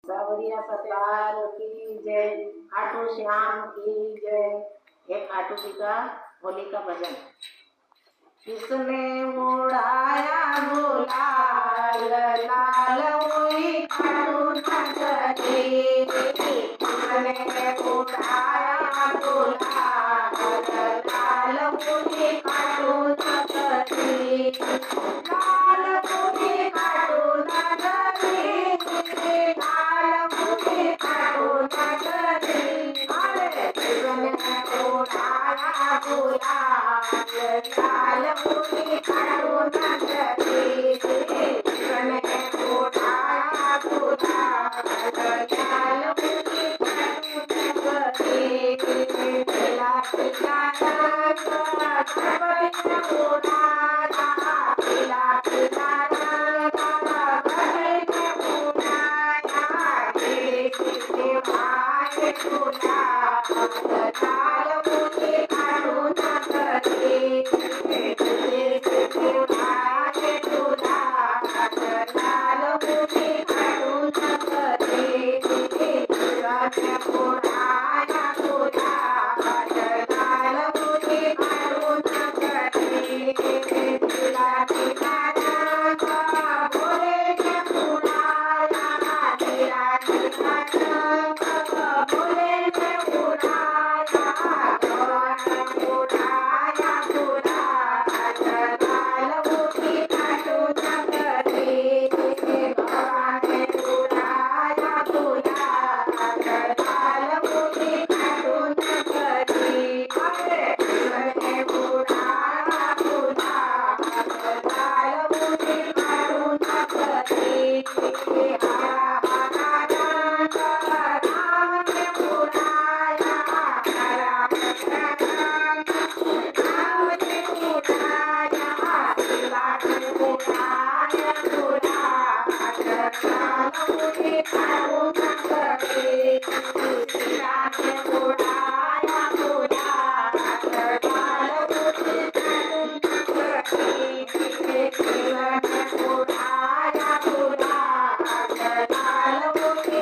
सावरिया सरकार की जय। खाटू श्याम की जय। एक खाटू जी का होली का भजन। किसने उड़ाया गुलाल लाल हुई खाटू नगरी। किसने उड़ाया गुलाल लाल हुई खाटू नगरी। लाल हुई खाटू नगरी। लाल हुई खाटू नगरी। अरे किसने उड़ाया गुलाल लाल हुई खाटू नगरी। किसने उड़ाया गुलाल लाल हुई खाटू नगरी। पीला पीला रंग गगन उड़ाया। पीला पीला रंग गगन उड़ाया। खिड़की भाई गुलाल लाल हुई खाटू नगरी। खिड़की भाई गुलाल लाल हुई खाटू नगरी। किसने उड़ाया गुलाल लाल हुई खाटू नगरी। पीला पीला रंग भोले ने उड़ाया। पीला पीला रंग भोले ने उड़ाया। कौन उड़ाया गुलाल लाल हुई खाटू नगरी। भगवान ने उड़ाया गुलाल लाल हुई खाटू नगरी। अरे किसने उड़ाया गुलाल लाल हुई खाटू नगरी। हरा हरा रंग राम ने उड़ाया। हरा हरा रंग राम ने उड़ाया। सीता ने उड़ाया गुलाल लाल हुई खाटू नगरी। सीता ने उड़ाया गुलाल लाल हुई खाटू नगरी। किसने उड़ाया गुलाल लाल हुई